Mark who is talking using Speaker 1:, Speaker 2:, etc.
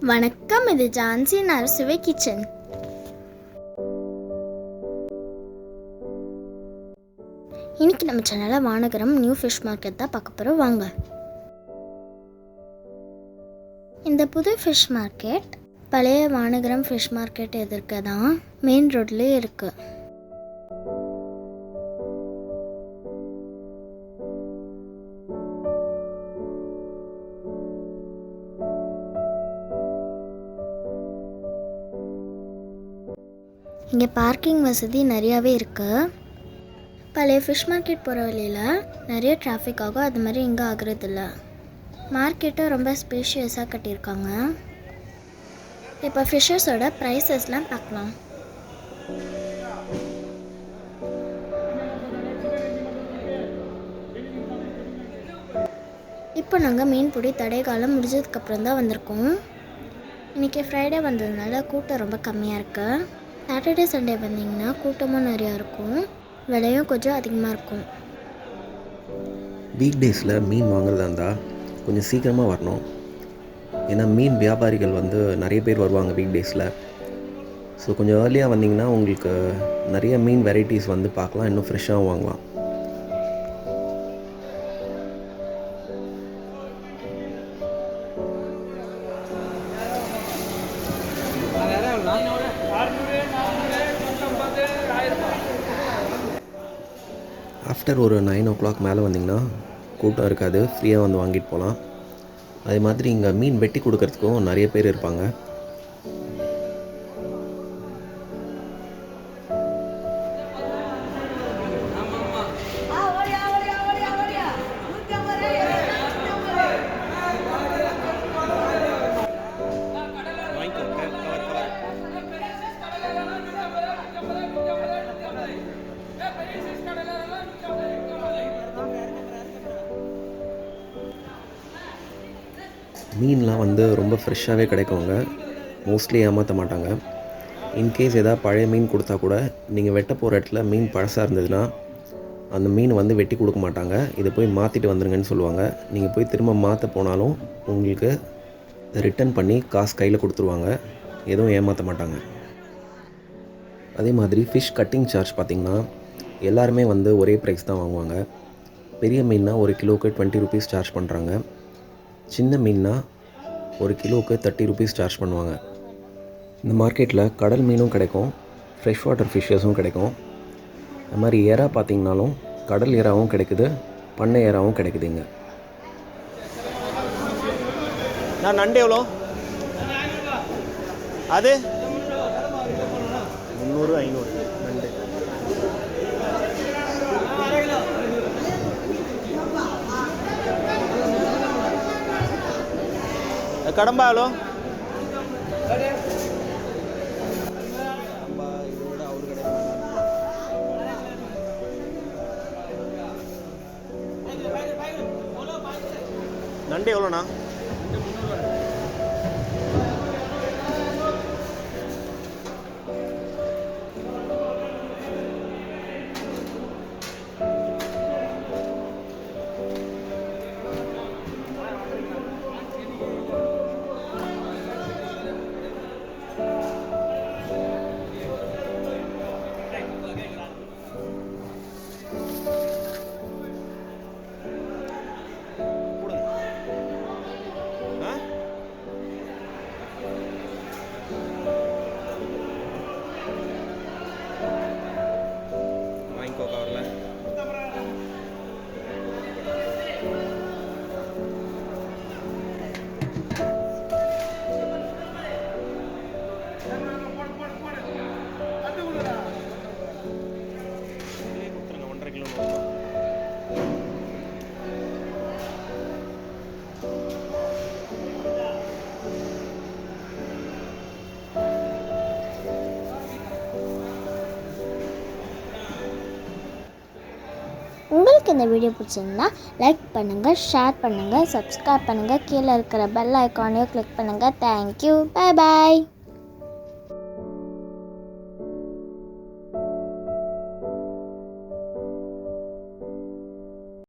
Speaker 1: வணக்கம், இது ஜான்சி அரசுவை கிச்சன். இன்னைக்கு நம்ம சேனலில் வானகரம் நியூ ஃபிஷ் மார்க்கெட் தான் பார்க்க போகிறோம். வாங்க. இந்த புது ஃபிஷ் மார்க்கெட் பழைய வானகரம் ஃபிஷ் மார்க்கெட் எதிர்க்க தான் மெயின் ரோட்லேயே இருக்குது. இங்கே பார்க்கிங் வசதி நிறையாவே இருக்குது. பழைய ஃபிஷ் மார்க்கெட் போகிற வழியில் நிறைய டிராஃபிக் ஆகும், அது மாதிரி இங்கே ஆகுறதில்ல. மார்க்கெட்டும் ரொம்ப ஸ்பேஷியஸாக கட்டியிருக்காங்க. இப்போ ஃபிஷ்ஷஸோட ப்ரைஸஸ்லாம் பார்க்கலாம். இப்போ நாங்கள் மீன் பிடி தடை காலம் முடிஞ்சதுக்கப்புறம் தான் வந்திருக்கோம். இன்றைக்கி ஃப்ரைடே வந்ததுனால கூட்டம் ரொம்ப கம்மியாக இருக்குது. சாட்டர்டே சண்டே வந்தீங்கன்னா கூட்டமும் நிறையா இருக்கும், விலையும் கொஞ்சம் அதிகமாக இருக்கும்.
Speaker 2: வீக் டேஸில் மீன் வாங்குறதா இருந்தால் கொஞ்சம் சீக்கிரமாக வரணும். ஏன்னா மீன் வியாபாரிகள் நிறைய பேர் வருவாங்க வீக் டேஸில். ஸோ கொஞ்சம் ஏர்லியாக வந்தீங்கன்னா உங்களுக்கு நிறைய மீன் வெரைட்டிஸ் பார்க்கலாம், இன்னும் ஃப்ரெஷ்ஷாகவும் வாங்கலாம். ஆஃப்டர் ஒரு 9 o'clock மேலே வந்திங்கன்னா கூட்டம் இருக்காது, ஃப்ரீயாக வாங்கிட்டு போகலாம். அதே மாதிரி இங்கே மீன் வெட்டி கொடுக்கறதுக்கும் நிறைய பேர் இருப்பாங்க. மீன்லாம் ரொம்ப ஃப்ரெஷ்ஷாகவே கிடைக்குங்க, மோஸ்ட்லி ஏமாற்ற மாட்டாங்க. இன்கேஸ் எதாவது பழைய மீன் கொடுத்தா கூட நீங்கள் வெட்ட போகிற இடத்துல மீன் பழசாக இருந்ததுன்னா அந்த மீன் வெட்டி கொடுக்க மாட்டாங்க. இதை போய் மாற்றிட்டு வந்துருங்கன்னு சொல்லுவாங்க. நீங்கள் போய் திரும்ப மாற்ற போனாலும் உங்களுக்கு ரிட்டன் பண்ணி காசு கையில் கொடுத்துருவாங்க, எதுவும் ஏமாற்ற மாட்டாங்க. அதே மாதிரி ஃபிஷ் கட்டிங் சார்ஜ் பார்த்திங்கன்னா எல்லாருமே ஒரே ப்ரைஸ் தான் வாங்குவாங்க. பெரிய மீன்னா ஒரு கிலோவுக்கு 20 rupees சார்ஜ் பண்ணுறாங்க. சின்ன மீன்னா ஒரு கிலோவுக்கு 30 rupees சார்ஜ் பண்ணுவாங்க. இந்த மார்க்கெட்டில் கடல் மீனும் கிடைக்கும், ஃப்ரெஷ் வாட்டர் ஃபிஷ்ஷஸும் கிடைக்கும். அது மாதிரி எறா பார்த்திங்கனாலும் கடல் எறாவும் கிடைக்குது, பண்ணை எறாவும் கிடைக்குதுங்க.
Speaker 3: நான் நண்டு எவ்வளோ? அது 300 500 நண்டு. கடம்பா எவ்வளோ? நண்டு எவ்வளோண்ணா?
Speaker 1: உங்களுக்கு இந்த வீடியோ பிடிச்சிருந்தா லைக் பண்ணுங்கள், ஷேர் பண்ணுங்கள், சப்ஸ்கிரைப் பண்ணுங்கள், கீழே இருக்கிற பெல் ஐக்கானையும் கிளிக் பண்ணுங்கள். Thank you, bye bye.